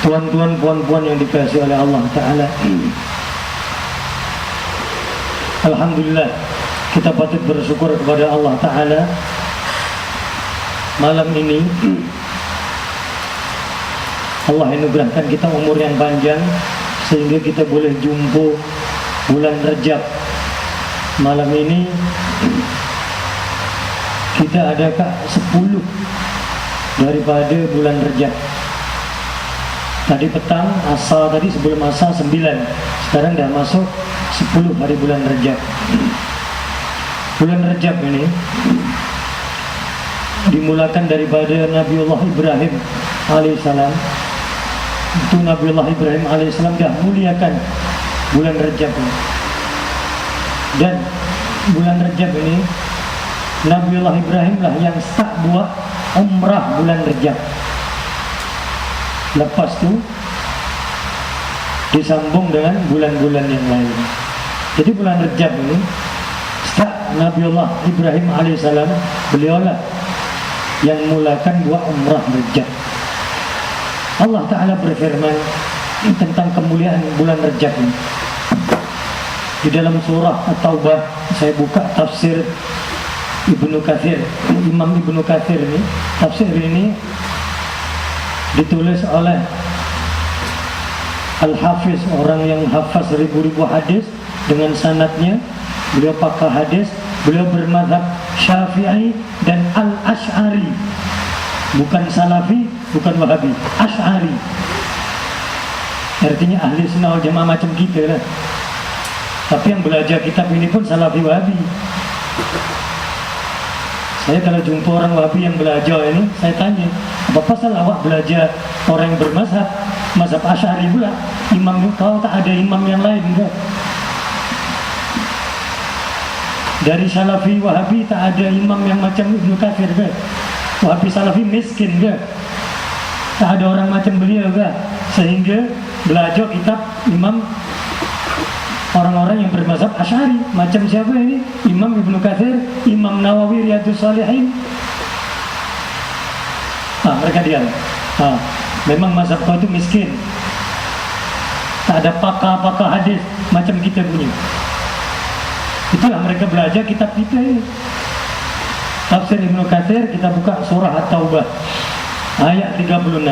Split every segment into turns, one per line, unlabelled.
Tuan-tuan, puan-puan yang dikasihi oleh Allah Ta'ala, alhamdulillah, kita patut bersyukur kepada Allah Ta'ala. Malam ini Allah anugerahkan kita umur yang panjang sehingga kita boleh jumpa bulan Rajab. Malam ini kita ada 10 daripada bulan Rajab. Tadi petang, asar tadi, sebelum asar 9. Sekarang dah masuk 10 hari bulan Rajab. Bulan Rajab ini dimulakan daripada Nabiullah Ibrahim alaihissalam. Itu Nabiullah Ibrahim alaihissalam dah muliakan bulan Rajab ini. Dan bulan Rajab ini Nabiullah Ibrahim lah yang start buat umrah bulan Rajab. Lepas tu disambung dengan bulan-bulan yang lain. Jadi bulan Rajab ini start Nabiullah Ibrahim alaihissalam, beliaulah yang mulakan buat umrah Rajab. Allah Ta'ala berfirman tentang kemuliaan bulan Rajab ini di dalam surah At-Taubah. Saya buka tafsir Ibnu Katsir, Imam Ibnu Katsir ini. Tafsir ini ditulis oleh Al-Hafiz, orang yang hafaz ribu-ribu hadis dengan sanadnya. Beliau pakar hadis, beliau bermazhab Syafi'i dan Al-Asy'ari, bukan Salafi, bukan Wahabi, Asy'ari. Artinya ahli sunnah wal jamaah macam kita lah. Tapi yang belajar kitab ini pun Salafi Wahabi. Saya kalau jumpa orang Wahabi yang belajar ini, saya tanya, apa pasal awak belajar orang yang bermazhab mazhab Asy'ari pula? Imam kau tak ada imam yang lain enggak? Dari Salafi Wahabi tak ada imam yang macam Ibnu Katsir ke? Wahabi Salafi miskin ke? Tak ada orang macam beliau ke? Sehingga belajar kitab imam orang-orang yang bermazhab Asy'ari. Macam siapa ini? Imam Ibnu Katsir, Imam Nawawi Riyadhus Shalihin. Mereka diam. Memang mazhab kau itu miskin. Tak ada pakar-pakar hadis macam kita punya. Itulah mereka belajar kitab kita ini. Tafsir Ibnu Katsir, kita buka surah At-Taubah ayat 36.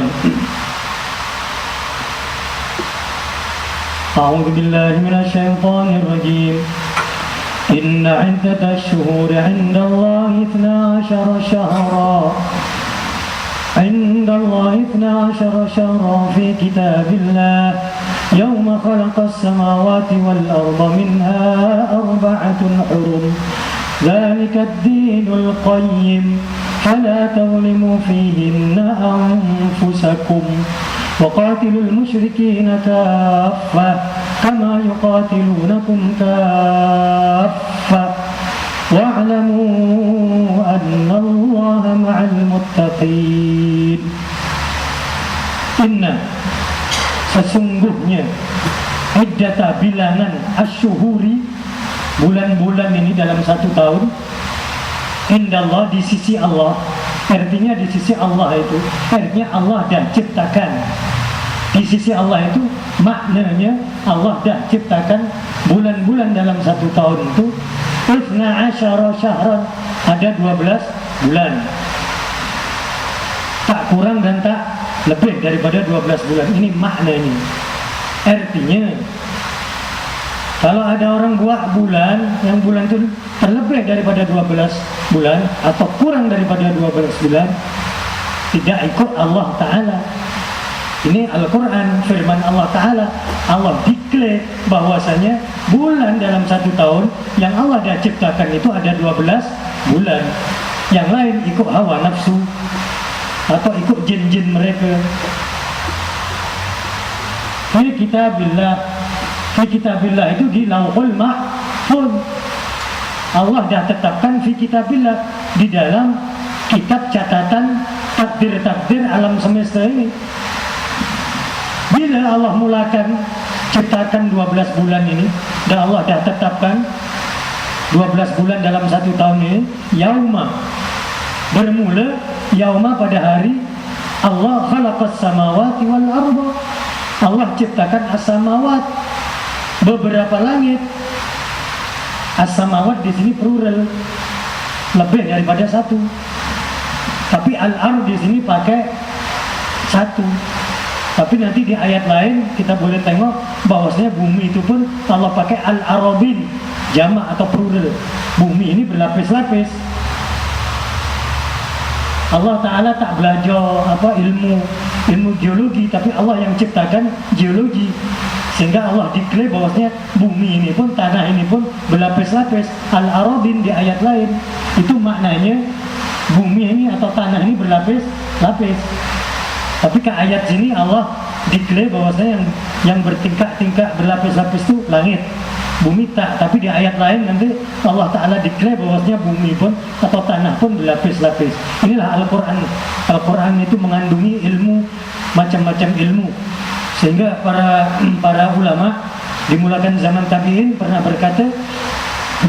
A'udzu billahi minasyaitonir rajim. Inna 'iddatash shuhuri 'indallahi 12 syahra. 'Indallahi 12 syahra fi kitabillah. يوم خلق السماوات والأرض منها 4 حرم ذلك الدين القيم فلا تظلموا فيهن أنفسكم وقاتلوا المشركين كافة كما يقاتلونكم كافة واعلموا أن الله مع المتقين. Sesungguhnya iddata bilangan asyuhuri, bulan-bulan ini dalam 1 tahun, indallah, di sisi Allah. Artinya di sisi Allah itu, artinya Allah dah ciptakan. Di sisi Allah itu maknanya Allah dah ciptakan bulan-bulan dalam 1 tahun itu 12 syahran, ada 12 bulan. Tak kurang dan tak lebih daripada 12 bulan. Ini maknanya. Artinya kalau ada orang buat bulan, yang bulan itu terlebih daripada 12 bulan atau kurang daripada 12 bulan, tidak ikut Allah Ta'ala. Ini Al-Quran, firman Allah Ta'ala. Allah declare bahwasanya bulan dalam 1 tahun yang Allah dah ciptakan itu ada 12 bulan. Yang lain ikut hawa nafsu atau ikut jin-jin mereka. Fi kitabillah itu di Lauhul Mahfuz. Allah dah tetapkan fi kitabillah, di dalam kitab catatan takdir-takdir alam semesta ini. Bila Allah mulakan ciptakan 12 bulan ini, dan Allah dah tetapkan 12 bulan dalam 1 tahun ini, yauma, bermula yauma pada hari Allah khalaqas samawati wal arda. Allah ciptakan as-samawat, beberapa langit. As-samawat di sini plural, lebih daripada satu. Tapi al-ard di sini pakai satu. Tapi nanti di ayat lain kita boleh tengok bahwasanya bumi itu pun Allah pakai al-arabin, jamak atau plural. Bumi ini berlapis-lapis. Allah Ta'ala tak belajar ilmu geologi, tapi Allah yang ciptakan geologi. Sehingga Allah diklaim bahwasanya bumi ini pun, tanah ini pun berlapis-lapis. Al-arabin di ayat lain, itu maknanya bumi ini atau tanah ini berlapis-lapis. Tapi ke ayat sini Allah diklaim bahwasanya yang bertingkak-tingkak berlapis-lapis itu langit, bumi tak. Tapi di ayat lain nanti Allah Ta'ala diklaim bahwasanya bumi pun atau tanah pun berlapis-lapis. Inilah Al-Quran. Al-Quran itu mengandungi ilmu, macam-macam ilmu. Sehingga para ulama dimulakan zaman tabi'in pernah berkata,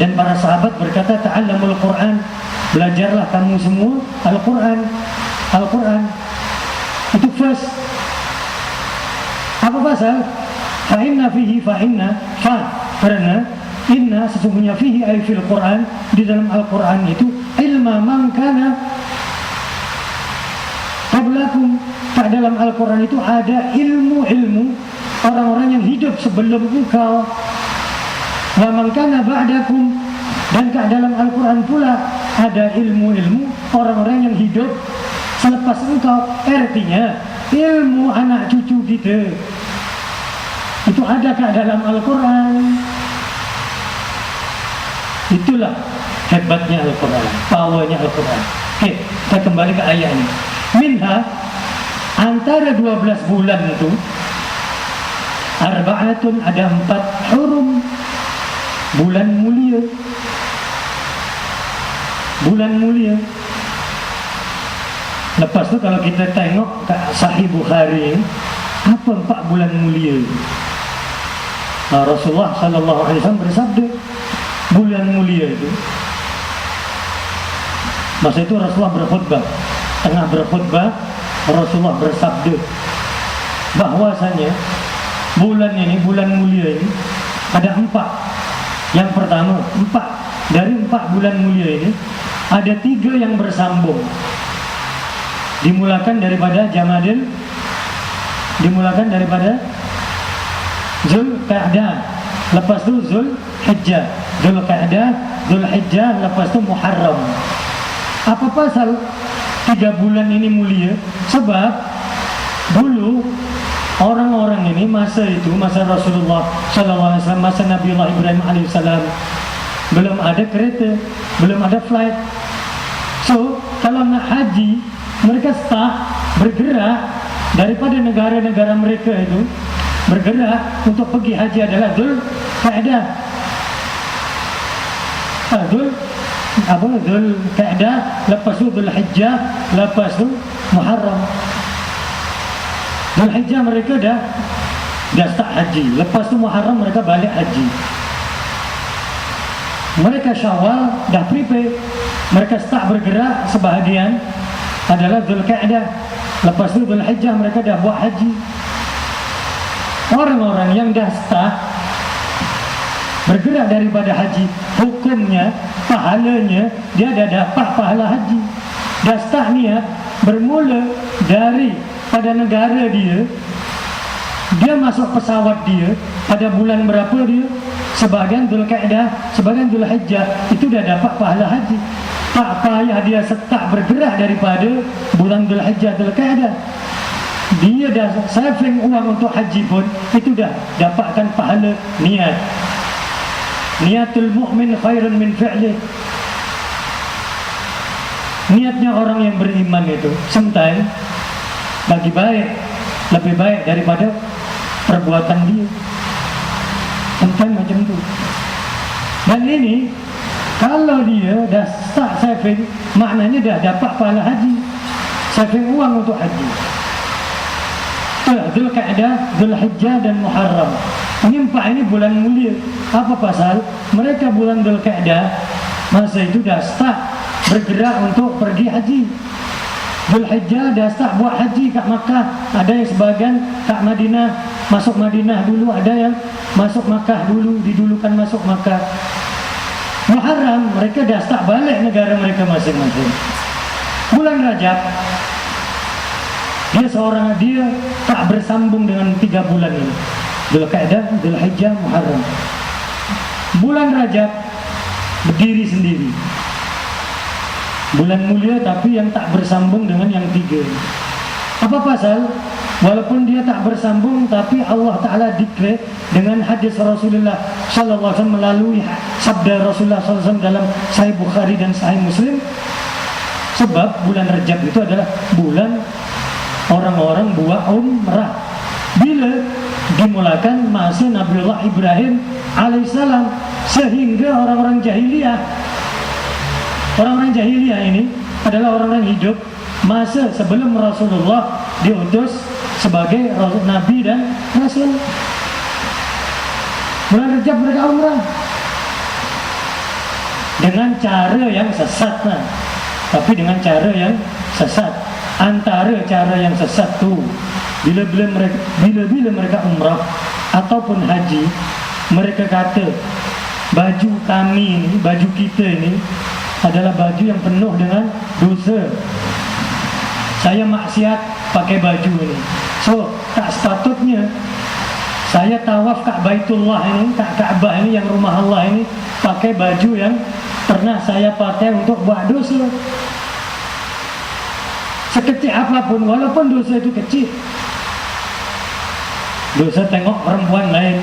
dan para sahabat berkata, ta'allamul Quran, belajarlah kamu semua Al-Quran. Al-Quran itu first. Apa pasal? Karena inna sesungguhnya fihi ay fil Quran, di dalam Al-Quran itu ilma man kana qablakum. Tak dalam Al-Quran itu ada ilmu-ilmu orang-orang yang hidup sebelum engkau. Wa man kana ba'dakum, dan tak dalam Al-Quran pula ada ilmu-ilmu orang-orang yang hidup selepas engkau. Artinya ilmu anak cucu kita itu adakah dalam Al-Quran? Itulah hebatnya Al-Quran, powernya Al-Quran. Oke, kita kembali ke ayat ini. Minha, antara 12 bulan itu, arba'atun, ada 4 hurum, bulan mulia. Bulan mulia. Lepas tu kalau kita tengok Sahih Bukhari, apa 4 bulan mulia? Nah, Rasulullah SAW bersabda, bulan mulia itu, masa itu Rasulullah berkhutbah. Tengah berkhutbah, Rasulullah bersabda bahwasanya bulan ini, bulan mulia ini ada 4. Yang pertama, 4 dari 4 bulan mulia ini ada 3 yang bersambung. Dimulakan daripada Jamadil, dimulakan daripada Zulqa'dah, lepas tu Zulhijjah, Zulqa'dah, Zulhijjah, lepas tu Muharram. Apa pasal 3 bulan ini mulia? Sebab dulu orang-orang ini masa itu, masa Rasulullah SAW, masa Nabiullah Ibrahim AS, belum ada kereta, belum ada flight. So kalau nak haji, mereka start bergerak daripada negara-negara mereka itu, bergerak untuk pergi haji adalah Zulqa'dah. Zulqa'dah, lepas tu Zulhijjah, lepas tu Muharram. Zulhijjah mereka dah start haji, lepas tu Muharram mereka balik haji. Mereka Syawal dah prepare, mereka start bergerak sebahagian adalah Zulqa'dah, lepas tu Zulhijjah mereka dah buat haji. Orang-orang yang dah start bergerak daripada haji, hukumnya, pahalanya, dia dah dapat pahala haji. Dah start niat, bermula dari pada negara dia masuk pesawat dia pada bulan berapa dia, sebahagian Zulqa'dah, sebahagian Zulhijjah, itu dah dapat pahala haji. Tak payah dia start bergerak daripada bulan Zulhijjah, Zulqa'dah, dia dah saving uang untuk haji pun, itu dah dapatkan pahala niat. Niatul mu'min khairun min fi'lih. Niatnya orang yang beriman itu sometimes lagi baik, lebih baik daripada perbuatan dia. Sometimes macam tu. Dan ini kalau dia dah start saving, maknanya dah dapat pahala haji, saving uang untuk haji. Zulqa'dah, Zulhijjah dan Muharram. Ini 4 ini bulan mulia. Apa pasal? Mereka bulan Zulqa'dah masa itu dah start bergerak untuk pergi haji. Dzulhijjah dah start buat haji kat Makkah. Ada yang sebagian kat Madinah, masuk Madinah dulu, ada yang masuk Makkah dulu, didulukan masuk Makkah. Muharram mereka dah start balik negara mereka masing-masing. Bulan Rajab dia tak bersambung dengan 3 bulan ini. Dzulqa'dah, Dzulhijjah, Muharram. Bulan Rajab berdiri sendiri. Bulan mulia tapi yang tak bersambung dengan yang 3. Apa pasal? Walaupun dia tak bersambung, tapi Allah Ta'ala declare dengan hadis Rasulullah sallallahu alaihi wasallam melalui sabda Rasulullah sallallahu alaihi wasallam dalam Sahih Bukhari dan Sahih Muslim. Sebab bulan Rajab itu adalah bulan orang-orang buat umrah. Bila dimulakan masa Nabiullah Ibrahim alaihissalam, sehingga orang-orang jahiliyah ini adalah orang-orang hidup masa sebelum Rasulullah diutus sebagai Nabi dan Rasul. Bulan Rajab mereka umrah dengan cara yang sesat lah. Tapi dengan cara yang sesat. Antara cara yang sesat tu, bila mereka umrah ataupun haji, mereka kata baju kami ni, baju kita ni adalah baju yang penuh dengan dosa. Saya maksiat pakai baju ini. So, tak sepatutnya saya tawaf kat Baitullah ini, kat Kaabah ini, yang rumah Allah ini, pakai baju yang pernah saya pakai untuk buat dosa. Sekecil apapun, walaupun dosa itu kecil, dosa tengok perempuan lain,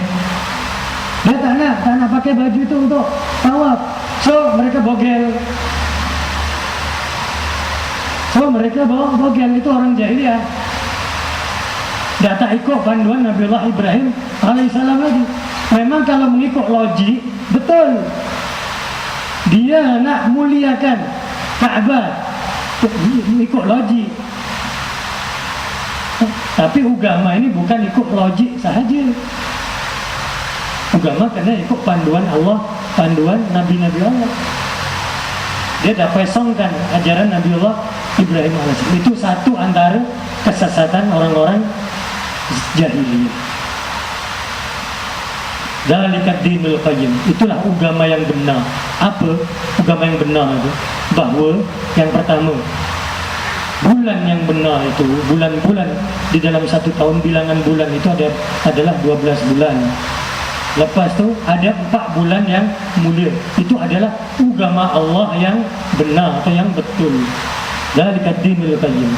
dia tak nak pakai baju itu untuk tawaf. So mereka bogel. Itu orang jahiliyah. Dia tak ikut panduan Nabiullah Ibrahim alaihissalam lagi. Memang kalau mengikut logik, betul, dia nak muliakan Kaabah, ikut logik. Tapi agama ini bukan ikut logik sahaja. Agama kena ikut panduan Allah, panduan Nabi-Nabi Allah. Dia dah pesongkan ajaran Nabiullah Ibrahim AS. Itu satu antara kesesatan orang-orang jahiliyah. Dzalika dinul qayyim. Itulah agama yang benar. Apa agama yang benar itu? Bahawa yang pertama, bulan yang benar itu, bulan-bulan di dalam satu tahun, bilangan bulan itu adalah 12 bulan. Lepas tu ada 4 bulan yang mulia. Itu adalah agama Allah yang benar atau yang betul. Dzalika dinul qayyim.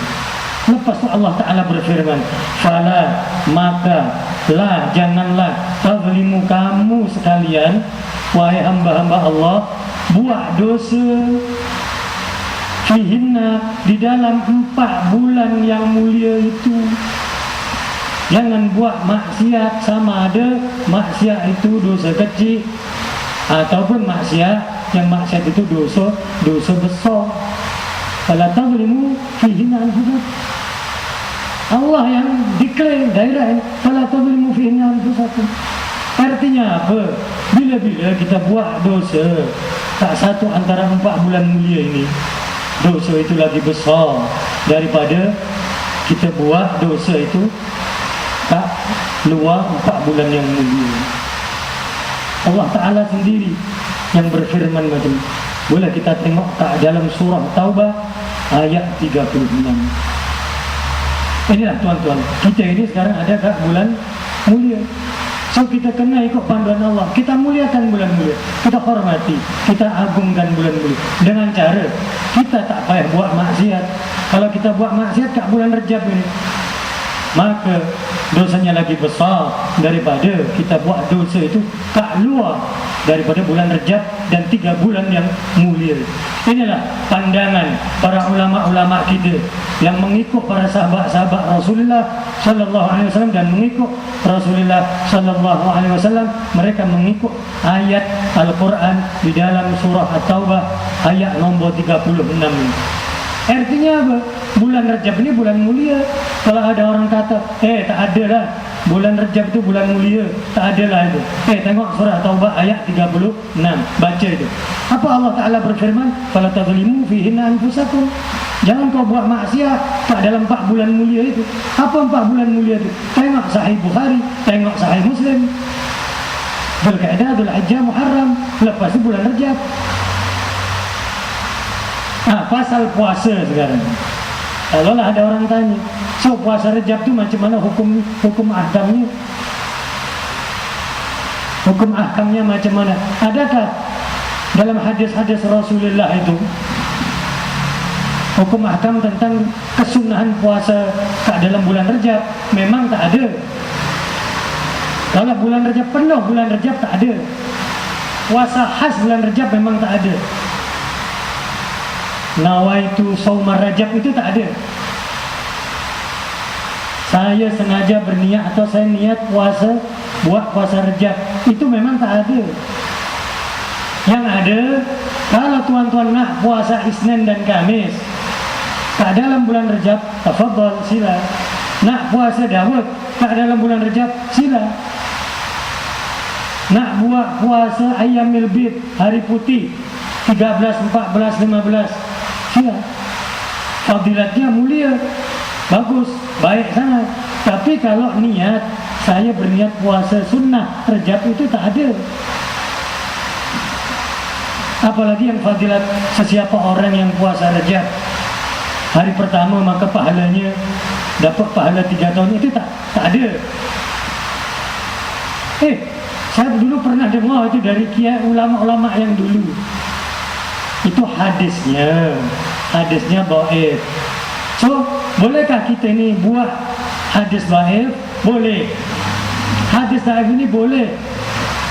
Lepas tu Allah Ta'ala berfirman, fala, maka la, janganlah tazlimu, kamu sekalian, wahai hamba-hamba Allah, buat dosa fihinna, di dalam 4 bulan yang mulia itu. Jangan buat maksiat, sama ada maksiat itu dosa kecil ataupun maksiat yang maksiat itu dosa besar. Fala tazlimu fihinna anfusakum. Allah yang declare direct, fala tazlimu fihinna anfusakum. Artinya apa? Bila-bila kita buat dosa, tak satu antara 4 bulan mulia ini, dosa itu lagi besar daripada kita buat dosa itu tak luar 4 bulan yang mulia. Allah Ta'ala sendiri yang berfirman macam ini. Boleh kita tengok tak dalam surah Taubah ayat 36. Inilah tuan-tuan, kita ini sekarang ada kat bulan mulia. So kita kena ikut panduan Allah. Kita muliakan bulan mulia, kita hormati, kita agungkan bulan mulia dengan cara kita tak payah buat maksiat. Kalau kita buat maksiat kat bulan Rajab ini, maka dosanya lagi besar daripada kita buat dosa itu kat luar daripada bulan Rajab dan 3 bulan yang mulia. Inilah pandangan para ulama-ulama kita yang mengikut para sahabat-sahabat Rasulullah sallallahu alaihi wasallam dan mengikut Rasulullah sallallahu alaihi wasallam. Mereka mengikut ayat Al-Quran di dalam surah At-Taubah ayat nombor 36 ini. Artinya apa? Bulan Rajab ini bulan mulia. Kalau ada orang kata, tak ada lah, bulan Rajab itu bulan mulia, tak ada lah itu. Tengok surah Taubah ayat 36, baca itu. Apa Allah Ta'ala berfirman? Fala tadhlimu fihinna anfusakum. Jangan kau buat maksiat tak dalam 4 bulan mulia itu. Apa 4 bulan mulia itu? Tengok Sahih Bukhari, tengok Sahih Muslim. Dzulqa'dah, Dzulhijjah, Muharram, lepas itu bulan Rajab. Pasal puasa sekarang. Kalau lah ada orang tanya, so puasa Rajab tu macam mana hukum ahkamnya? Hukum ahkamnya macam mana? Adakah dalam hadis-hadis Rasulullah itu hukum ahkam tentang kesunahan puasa kat dalam bulan Rajab? Memang tak ada. Kalau bulan Rajab penuh, bulan Rajab tak ada. Puasa khas bulan Rajab memang tak ada. Nawaitu saumar Rajab itu tak ada. Saya sengaja berniat atau saya niat buat puasa Rajab, itu memang tak ada. Yang ada, kalau tuan-tuan nak puasa Isnin dan Kamis tak dalam bulan Rajab, tafadhal, sila. Nak puasa Daud tak dalam bulan Rajab, sila. Nak buat puasa Ayyamil Bid, hari putih 13, 14, 15, sila. Fadilatnya mulia, bagus, baik sangat. Tapi kalau niat, saya berniat puasa sunnah Rajab, itu tak ada. Apalagi yang fadilat sesiapa orang yang puasa Rajab hari pertama maka pahalanya dapat pahala 3 tahun, itu tak ada. Saya dulu pernah dengar itu dari kiai ulama-ulama yang dulu. Itu hadisnya dhaif. So, bolehkah kita ni buat hadis dhaif? Boleh. Hadis dhaif ini boleh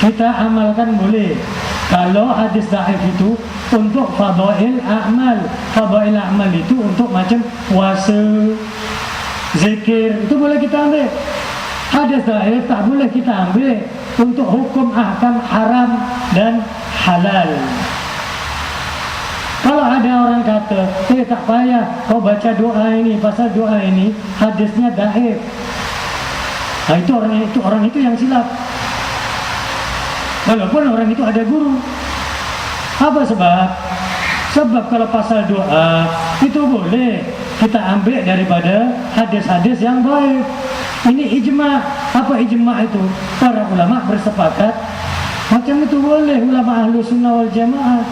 kita amalkan, boleh. Kalau hadis dhaif itu untuk fadail a'mal. Fadail a'mal itu untuk macam puasa, zikir, itu boleh kita ambil. Hadis dhaif tak boleh kita ambil untuk hukum ahkam haram dan halal. Kalau ada orang kata, tak payah kau baca doa ini, pasal doa ini hadisnya dhaif. Itu orang itu yang silap. Walaupun orang itu ada guru. Apa sebab? Sebab kalau pasal doa itu boleh kita ambil daripada hadis-hadis yang dhaif. Ini ijma'. Apa ijma' itu? Para ulama bersepakat macam itu boleh, ulama ahlu sunnah wal jamaah.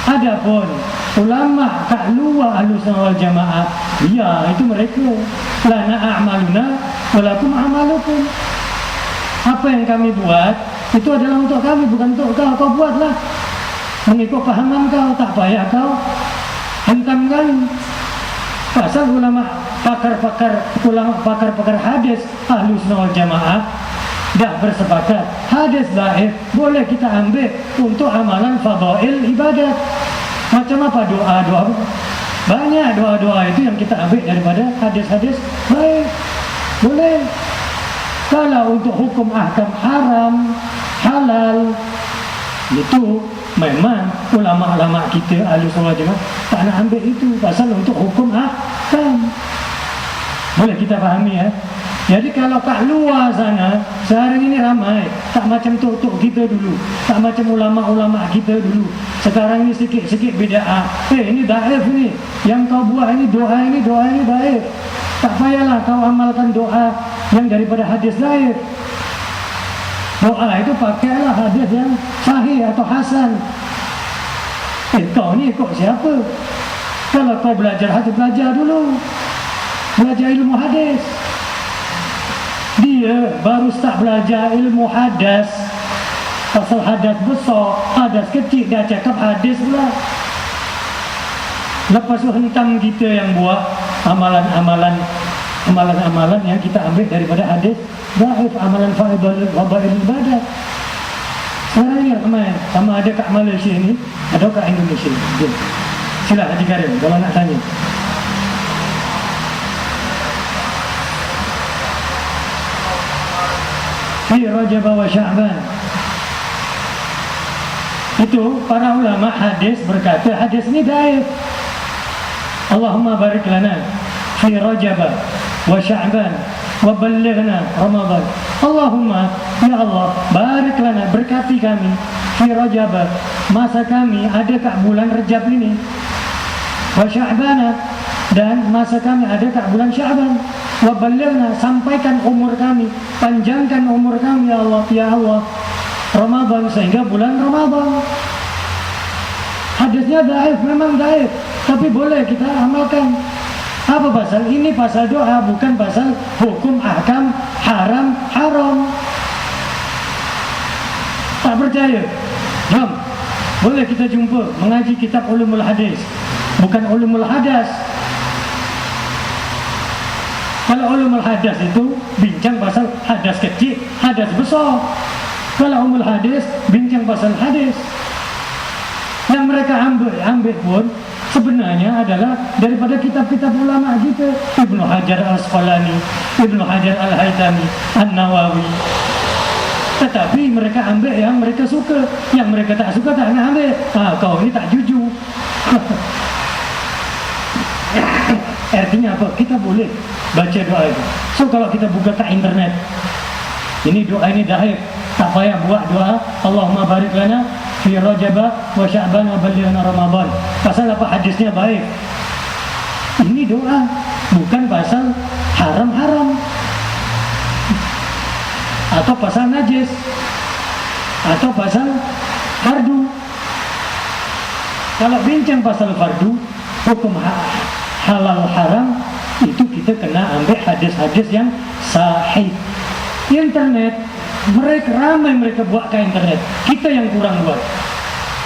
Adapun ulama kat luar ahlu sunnah wal jamaah, ya itu mereka. Lana a'maluna walakum a'malukum. Apa yang kami buat itu adalah untuk kami, bukan untuk kau. Kau buatlah mengikut pahaman kau, tak payah kau hentamkan. Pasal ulama pakar hadis ahlu sunnah wal jamaah dah bersepakat hadis dhaif boleh kita ambil untuk amalan fadail ibadat. Macam apa? Doa. Banyak doa-doa itu yang kita ambil daripada hadis-hadis baik. Boleh. Kalau untuk hukum ahkam haram, halal, itu memang ulama-ulama kita ahli sunnah jemaah tak nak ambil itu. Pasal untuk hukum ahkam. Boleh kita fahami ya. Jadi kalau kat luar sana, sehari ini ramai, tak macam tok-tok kita dulu, tak macam ulama-ulama kita dulu. Sekarang ini sikit-sikit bid'ah. Ini dhaif ni. Yang kau buat ini doa ini dhaif. Tak payahlah kau amalkan doa yang daripada hadis dhaif. Doa itu pakailah hadis yang sahih atau hasan. Kau ni ikut siapa? Kalau kau belajar hadis, belajar dulu. Belajar ilmu hadis. Dia baru start belajar ilmu hadas. Pasal hadas besar, hadas kecil, dah cakap hadis pula. Lepas tu hentam kita yang buat amalan-amalan yang kita ambil daripada hadis dhaif, amalan fadail ibadat. Sekarang ni ramai, sama ada kat Malaysia ni atau kat Indonesia. Sila Haji Karim kalau nak tanya. Fi Rajab wa Sya'ban. Itu para ulama hadis berkata hadis ni dhaif. Allahumma barik lana fi Rajab wa Sya'ban wa ballighna Ramadan. Allahumma ya Allah, barik lana, berkati kami fi Rajab, masa kami ada kat bulan Rajab ini, wa Sya'ban, dan masa kami ada kat bulan Sya'ban, wa ballighna, sampaikan umur kami, panjangkan umur kami ya Allah, ya Allah, Ramadan, sehingga bulan Ramadan. Hadisnya dhaif, memang dhaif, tapi boleh kita amalkan. Apa pasal? Ini pasal doa, bukan pasal hukum ahkam haram haram. Tak percaya? Jom, boleh kita jumpa mengaji kitab ulumul hadis, bukan ulumul hadas. Kalau ulumul hadas itu bincang pasal hadas kecil, hadas besar. Kalau ulumul hadis bincang pasal hadis. Yang mereka ambil pun sebenarnya adalah daripada kitab-kitab ulama kita, Ibnu Hajar Al-Asqalani, Ibnu Hajar Al-Haytami, An-Nawawi. Tetapi mereka ambil yang mereka suka, yang mereka tak suka tak nak ambil. Kau ini tak jujur. Artinya apa? Kita boleh baca doa itu. So kalau kita buka kat internet, ini doa ini dhaif, tak payah buat doa Allahumma barik lana fi Rajab wa Sya'ban wa ballighna Ramadan. Pasal apa? Hadisnya baik. Ini doa, bukan pasal haram-haram atau pasal najis atau pasal fardu. Kalau bincang pasal fardu, hukum halal haram, itu kita kena ambil hadis-hadis yang sahih. Internet, ramai mereka buat ke internet, kita yang kurang buat.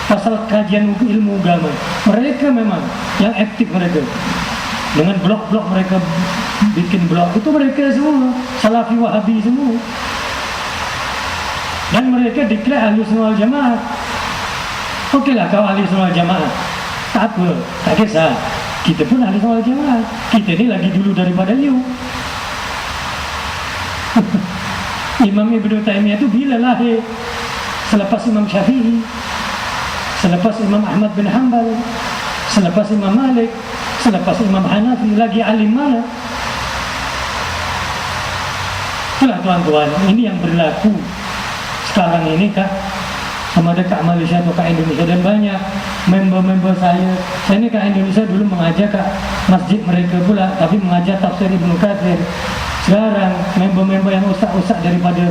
Pasal kajian ilmu agama, mereka memang yang aktif, mereka dengan blog-blog, mereka bikin blog, itu mereka semua Salafi Wahabi semua, dan mereka declare ahli sunnah wal jamaah. Okeylah kau ahli sunnah wal jamaah, tak apa, tak kisah, kita pun ahli sunnah wal jamaah, kita ni lagi dulu daripada you. Imam Ibnu Taimiyah itu bila lahir? Selepas Imam Syafi'i, selepas Imam Ahmad bin Hanbal, selepas Imam Malik, selepas Imam Hanafi. Lagi alim mana? Itulah tuan-tuan, ini yang berlaku sekarang ini kak, sama ada kat Malaysia atau kat Indonesia. Dan banyak member-member saya ni kat Indonesia dulu mengajar kat masjid mereka pula, tapi mengajar tafsir Ibnu Katsir. Sekarang member-member yang ustaz-ustaz daripada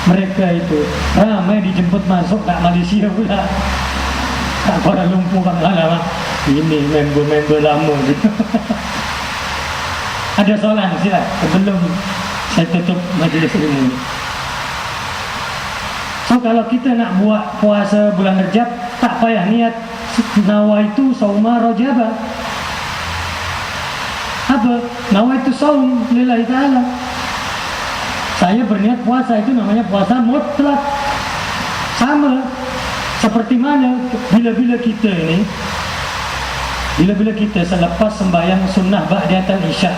mereka itu ramai dijemput masuk kat Malaysia pula, kat Kuala Lumpur, kat Malang. Ini member-member lama gitu. Ada soalan sila sebelum saya tutup majlis ilmu ini. So kalau kita nak buat puasa bulan Rajab, tak payah niat nawaitu sauma Rajab. Apa? Nawaitu saum lillahi ta'ala. Saya berniat puasa, itu namanya puasa mutlak. Sama seperti mana bila-bila kita selepas sembahyang sunnah ba'datal isya,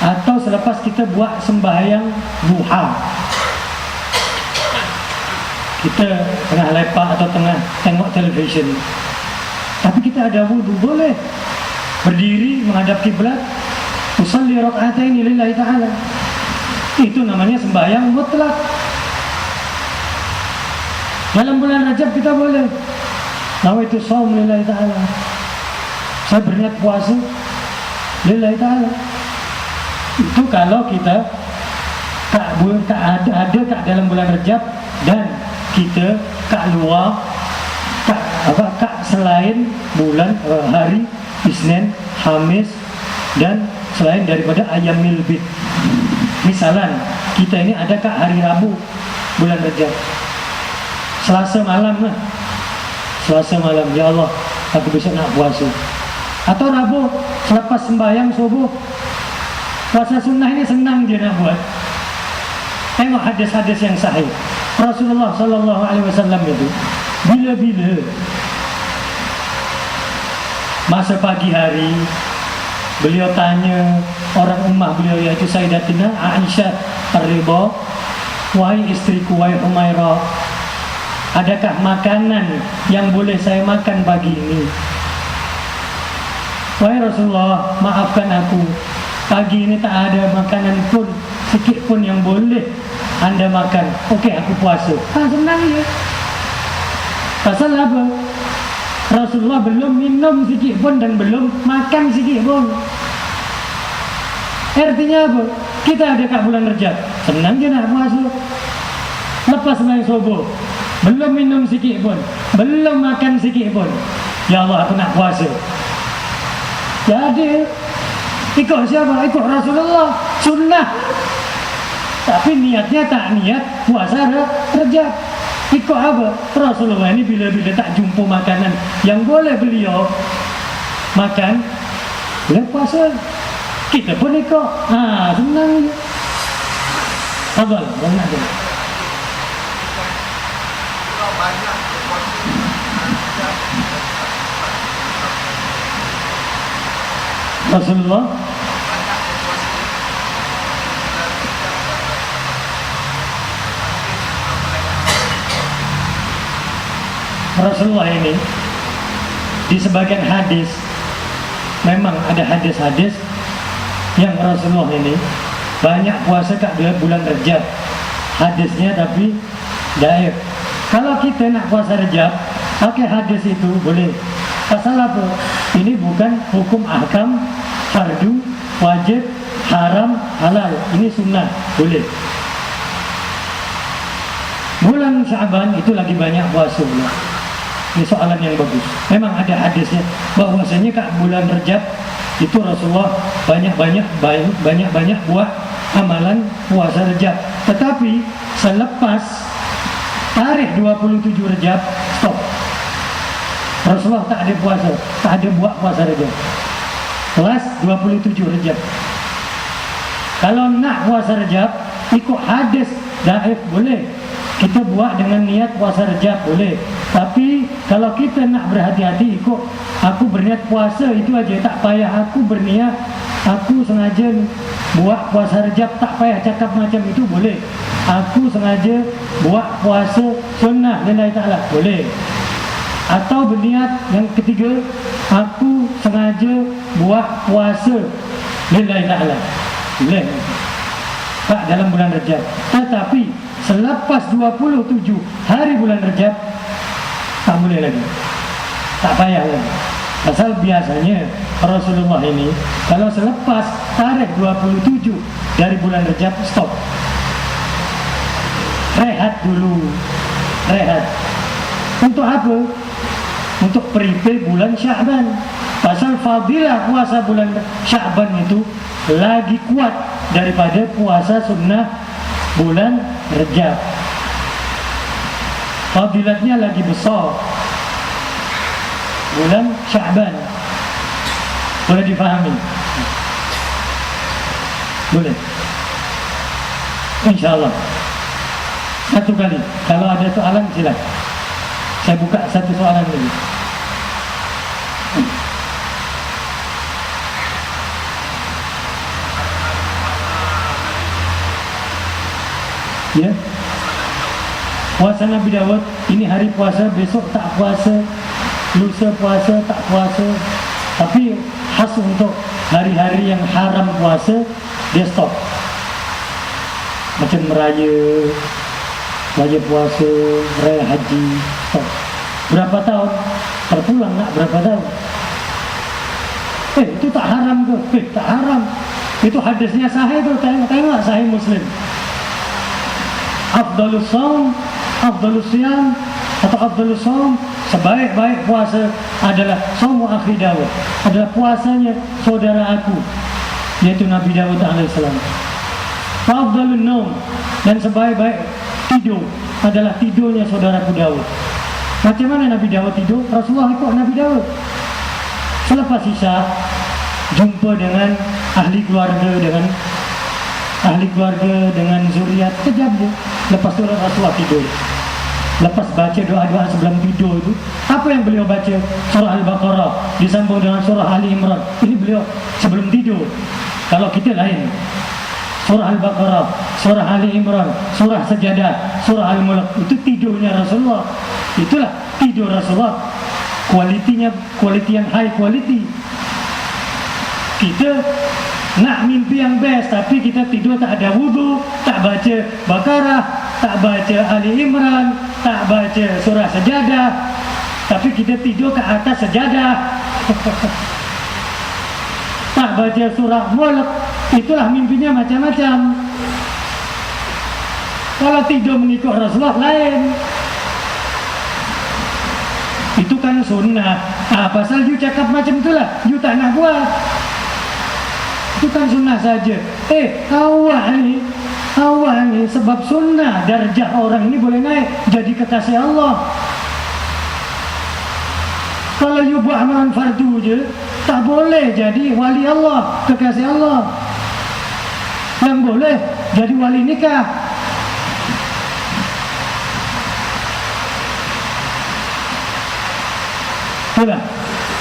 atau selepas kita buat sembahyang duha, kita tengah lepak atau tengah tengok televisyen, tapi kita ada wudu, boleh berdiri menghadap kiblat, usalli raka'ataini lillahi ta'ala. Itu namanya sembahyang mutlak. Dalam bulan Rajab kita boleh nawaitu shaum lillahi ta'ala, saya berniat puasa lillahi ta'ala. Itu kalau kita ada kat dalam bulan Rajab, dan kita kat luar, kat selain bulan hari Isnin, Khamis, dan selain daripada Ayyamil Bid. Misalan kita ini ada kat hari Rabu bulan Rajab, Selasa malam lah, Selasa malam, ya Allah aku besok nak puasa. Atau Rabu selepas sembahyang subuh, puasa sunnah ini senang je nak buat. Tengok hadis-hadis yang sahih. Rasulullah SAW itu bila-bila masa pagi hari, beliau tanya orang ummah beliau, iaitu Sayyidatina Aisyah Ar-Ridha, wahai istriku, wahai Humairah, adakah makanan yang boleh saya makan pagi ini? wahai Rasulullah, maafkan aku, pagi ini tak ada makanan pun sikit pun yang boleh anda makan. Okey, aku puasa. Senang je. Pasal apa? Rasulullah belum minum sikit pun dan belum makan sikit pun. Artinya apa? Kita ada kat bulan Rejab, senang je nak puasa. Lepas main subuh, belum minum sikit pun, belum makan sikit pun, ya Allah aku nak puasa. Jadi ikut siapa? Ikut Rasulullah, sunnah. Tapi niatnya tak niat puasa Rejab. Ikut apa? Rasulullah ini bila-bila tak jumpa makanan yang boleh beliau makan, boleh puasa. Kita pun ikut. Senang je. Abang, nak je. Rasulullah ini di sebagian hadis memang ada hadis-hadis yang Rasulullah ini banyak puasa kat bulan Rejab hadisnya, tapi daif. Kalau kita nak puasa Rejab pakai hadis itu boleh. Pasal apa? Ini bukan hukum ahkam fardu, wajib, haram, halal. Ini sunnah, boleh. Bulan Syaban itu lagi banyak puasa pula. Ini soalan yang bagus. Memang ada hadisnya bahwasanya kat bulan Rejab itu Rasulullah banyak buat amalan puasa Rejab. Tetapi selepas tarikh 27 Rejab stop. Rasulullah tak ada puasa, tak ada buat puasa Rejab. Kelas 27 Rejab. Kalau nak puasa Rejab ikut hadis daif boleh. Kita buat dengan niat puasa Rejab boleh. Tapi kalau kita nak berhati-hati ikut aku berniat puasa itu aja, tak payah aku berniat aku sengaja buat puasa Rejab, tak payah cakap macam itu boleh. Aku sengaja buat puasa sunnah lillahi ta'ala boleh. Atau berniat yang ketiga, aku sengaja buat puasa lillahi ta'ala boleh tak dalam bulan Rejab. Tetapi selepas 27 hari bulan Rejab tak boleh lagi, tak payah lagi. Pasal biasanya Rasulullah ini kalau selepas tarikh 27 dari bulan Rejab stop, rehat dulu, rehat. Untuk apa? Untuk prepare bulan Syaban. Pasal fadilah puasa bulan Syaban itu lagi kuat daripada puasa sunnah bulan Rejab. Fadilatnya lagi besar bulan Syaban. Boleh difahami? Boleh? InsyaAllah. Satu kali. Kalau ada soalan silakan. Saya buka satu soalan dulu. Ya. Puasa Nabi Daud, ini hari puasa, besok tak puasa, lusa puasa, tak puasa. Tapi khas untuk hari-hari yang haram puasa, dia stop. Macam raya puasa, raya haji, stop. Berapa tahun? Terpulang nak berapa tahun? Itu tak haram ke? Tak haram. Itu hadisnya sahih tu, tengok sahih Muslim. Afdalus saum, afdalus siyam atau afdalus saum, sebaik-baik puasa adalah saumu akhi Daud, adalah puasanya saudara aku, yaitu Nabi Daud alaihissalam. Afdalun naum, dan sebaik-baik tidur adalah tidurnya saudaraku Daud. Macam mana Nabi Daud tidur? Rasulullah ikut Nabi Daud. Selepas Isya jumpa dengan ahli keluarga, dengan zuriat, kejap je. Lepas tu Rasulullah tidur. Lepas baca doa-doa sebelum tidur itu, apa yang beliau baca? Surah Al-Baqarah disambung dengan surah Ali Imran. Ini beliau sebelum tidur. Kalau kita lain, surah Al-Baqarah, surah Ali Imran, surah Sajadah, surah Al-Mulk, itu tidurnya Rasulullah. Itulah tidur Rasulullah. Kualitinya kualiti yang high quality. Kita nak mimpi yang best, tapi kita tidur tak ada wudu, tak baca Baqarah, tak baca Ali Imran, tak baca surah Sajadah, tapi kita tidur ke atas sajadah. Tak baca surah Mulk. Itulah mimpinya macam-macam. Kalau tidur mengikut Rasulullah lain. Itu kan sunnah. Pasal you cakap macam itulah, you tak nak buat. Itu kan sunnah saja. Awak ni sebab sunnah darjah orang ini boleh naik jadi kekasih Allah. Kalau you buat amalan fardu je, tak boleh jadi wali Allah, kekasih Allah. Yang boleh jadi wali nikah. Itulah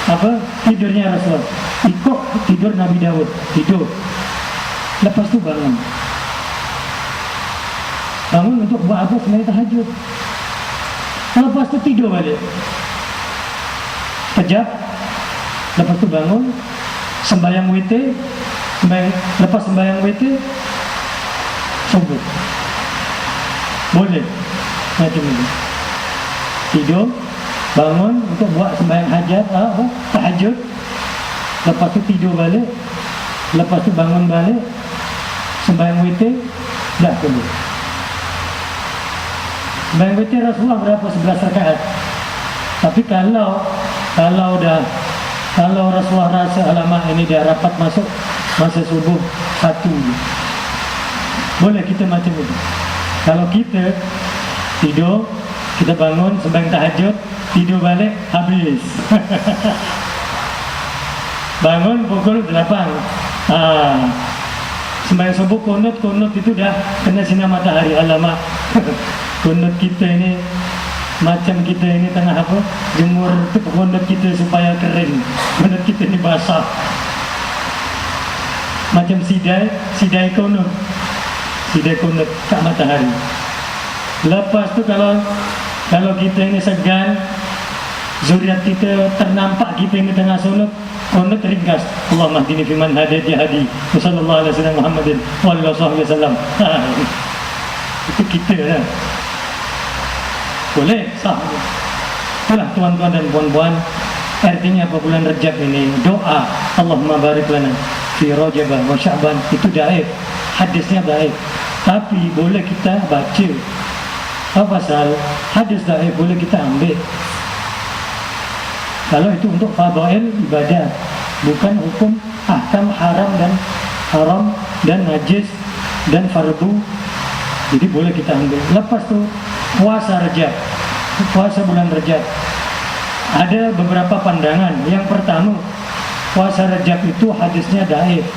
apa tidurnya Rasul. Ikut tidur Nabi Daud, tidur. Lepas tu bangun. Bangun untuk buat apa? Sebenarnya tahajud. Lepas tu tidur balik. Kejap. Lepas tu bangun, sembahyang witir, lepas sembahyang witir, subuh. Boleh macam ini. Tidur, bangun untuk buat sembahyang hajat, tahajud. Lepas tu tidur balik, lepas tu bangun balik, sembahyang witir, dah subuh. Sembahyang witir Rasulullah berapa? 11 rakaat. Tapi kalau Rasulullah rasa alamak ini dia rapat masuk masa subuh 1, boleh kita macam itu. Kalau kita tidur, kita bangun sembahyang tahajud, tidur balik, habis. Bangun pukul 8, sembahyang subuh kunut itu dah kena sinar matahari. Alamak. Kunut kita ini macam kita ini tengah apa, jemur kunut kita supaya kering. Kunut kita ini basah. Macam sidai kunut kat matahari. Lepas tu kalau kita ini segan, zuriat kita ternampak kita ini tengah kunut ringkas. Allahumma hdini fiman hadait ya hadi. Sallallahu alaihi wasallam Muhammadin wa alihi wasallam. Itu kita lah. Boleh, sah. Itulah tuan-tuan dan puan-puan, artinya apa bulan Rajab ini, doa Allahumma barik lana fi Rajab wa Sya'ban, itu daif, hadisnya daif. Tapi boleh kita baca. Apa pasal hadis daif boleh kita ambil. Kalau itu untuk fadail ibadah, bukan hukum ahkam haram dan najis dan fardu. Jadi boleh kita ambil. Lepas tu puasa Rajab, puasa bulan Rajab, ada beberapa pandangan. Yang pertama, puasa Rajab itu hadisnya daif.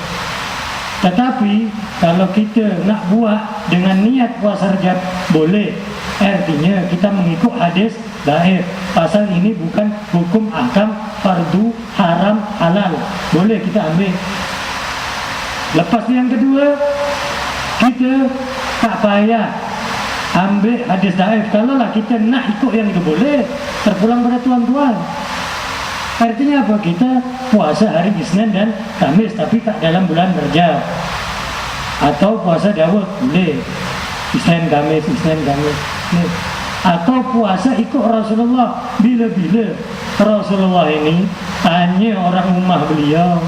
Tetapi kalau kita nak buat dengan niat puasa Rajab, boleh. Artinya kita mengikut hadis daif. Pasal ini bukan hukum ahkam fardu, haram, halal. Boleh kita ambil. Lepas yang kedua, kita tak payah ambil hadis daif. Kalau lah kita nak ikut yang itu boleh. Terpulang pada tuan-tuan. Artinya apa? Kita puasa hari Isnin dan Kamis, tapi tak dalam bulan Rajab. Atau puasa Daud boleh. Isnin Kamis. Atau puasa ikut Rasulullah. Bila-bila Rasulullah ini tanya orang rumah beliau.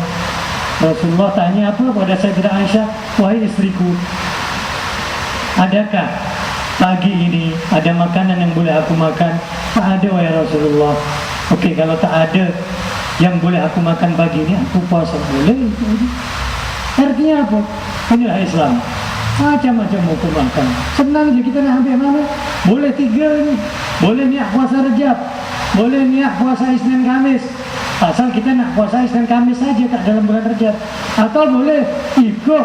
Rasulullah tanya apa pada Sayyidah Aisyah? Wahai istriku, adakah pagi ini ada makanan yang boleh aku makan? Tak ada wahai Rasulullah. Okey, kalau tak ada yang boleh aku makan pagi ini, aku puasa. Boleh. Artinya apa? Inilah Islam. Macam-macam hukum makan. Senang je kita nak ambil mana. Boleh 3 ni. Boleh niat puasa Rajab, boleh niat puasa Isnin Kamis. Asal kita nak puasa Isnin Kamis saja, tak dalam bulan Rajab. Atau boleh ikut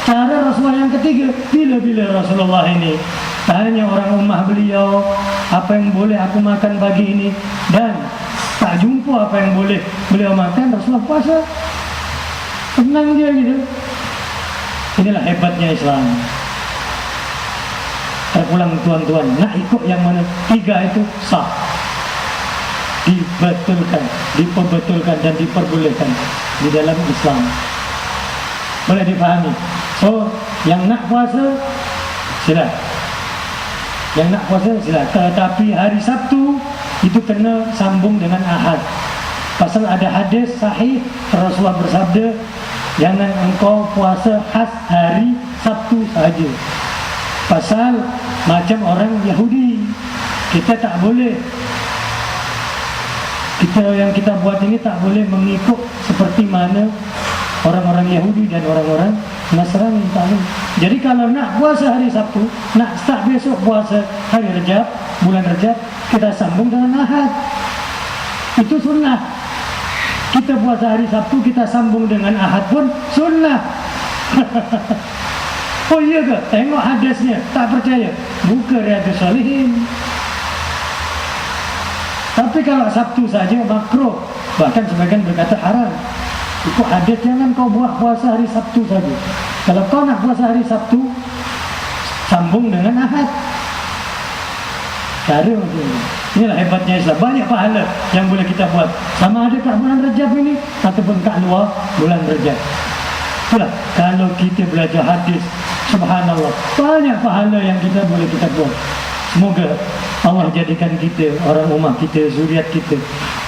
cara Rasulullah yang ketiga. Bila-bila Rasulullah ini tanya orang rumah beliau, apa yang boleh aku makan pagi ini, dan tak jumpa apa yang boleh beliau makan, Rasulullah puasa. Senang je gitu. Inilah hebatnya Islam. Terpulang tuan-tuan, nak ikut yang mana? 3 itu sah, dibetulkan, diperbetulkan dan diperbolehkan di dalam Islam. boleh dipahami. So yang nak puasa sila, yang nak puasa sila, tetapi hari Sabtu itu kena sambung dengan Ahad. Pasal ada hadis sahih Rasulullah bersabda, jangan engkau puasa khas hari Sabtu saja. Pasal macam orang Yahudi, kita tak boleh, yang kita buat ini tak boleh mengikut seperti mana orang-orang Yahudi dan orang-orang Nasrani, tak boleh. Jadi kalau nak puasa hari Sabtu, nak start besok puasa hari Rejab, bulan Rejab, kita sambung dengan Ahad. Itu sunnah. Kita puasa hari Sabtu, kita sambung dengan Ahad pun sunnah. Oh iya ke? Tengok hadisnya, tak percaya, buka Riyadhus Shalihin. Tapi kalau Sabtu saja makruh, bahkan sebagian berkata haram. Ikut hadis, jangan kau buat puasa hari Sabtu saja. Kalau kau nak puasa hari Sabtu, sambung dengan Ahad. Cara macam ini. Inilah hebatnya Islam. Banyak pahala yang boleh kita buat, sama ada kat bulan Rejab ini ataupun kat luar bulan Rejab. Itulah kalau kita belajar hadis, subhanallah, banyak pahala yang kita boleh kita buat. Semoga Allah jadikan kita, orang rumah kita, zuriat kita,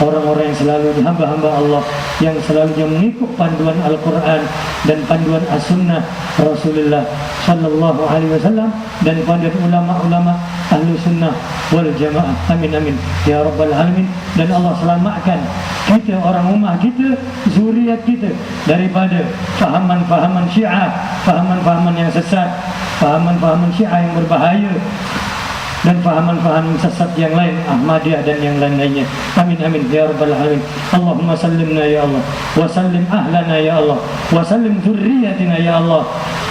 orang-orang yang selalu hamba-hamba Allah, yang selalunya mengikut panduan Al-Quran dan panduan As-Sunnah Rasulullah Sallallahu Alaihi Wasallam, dan panduan ulama-ulama Ahlu Sunnah wal Jamaah. Amin amin ya Rabbal Alamin. Dan Allah selamatkan kita, orang rumah kita, zuriat kita daripada fahaman-fahaman Syiah, fahaman-fahaman yang sesat, fahaman-fahaman Syiah yang berbahaya, dan fahaman-fahaman sesat yang lain, Ahmadiyah dan yang lain-lainnya. Amin amin ya Rabbal Alamin. Allahumma sallimna ya Allah, wa sallim ahlana ya Allah, wa sallim dhurriyyatina ya Allah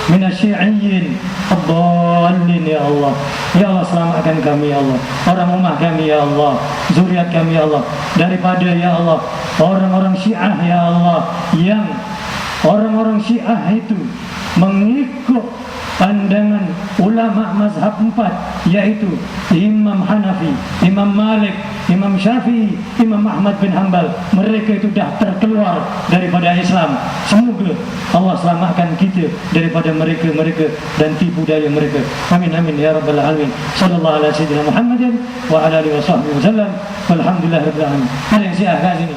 minasyi'iyyin ad-dallin ya Allah. Ya Allah, selamatkan kami ya Allah, orang rumah kami ya Allah, zuriat kami ya Allah, daripada ya Allah orang-orang Syiah ya Allah, yang orang-orang Syiah itu mengikut pandangan ulama mazhab 4, yaitu Imam Hanafi, Imam Malik, Imam Syafi'i, Imam Ahmad bin Hanbal. Mereka itu dah terkeluar daripada Islam. Semoga Allah selamatkan kita daripada mereka dan tipu daya mereka. Amin amin ya Rabbal Alamin. Sallallahu alaihi wasallam Muhammadin wa ala alihi wasallam. Walhamdulillah rabbil alamin. Ada yang siap kat sini?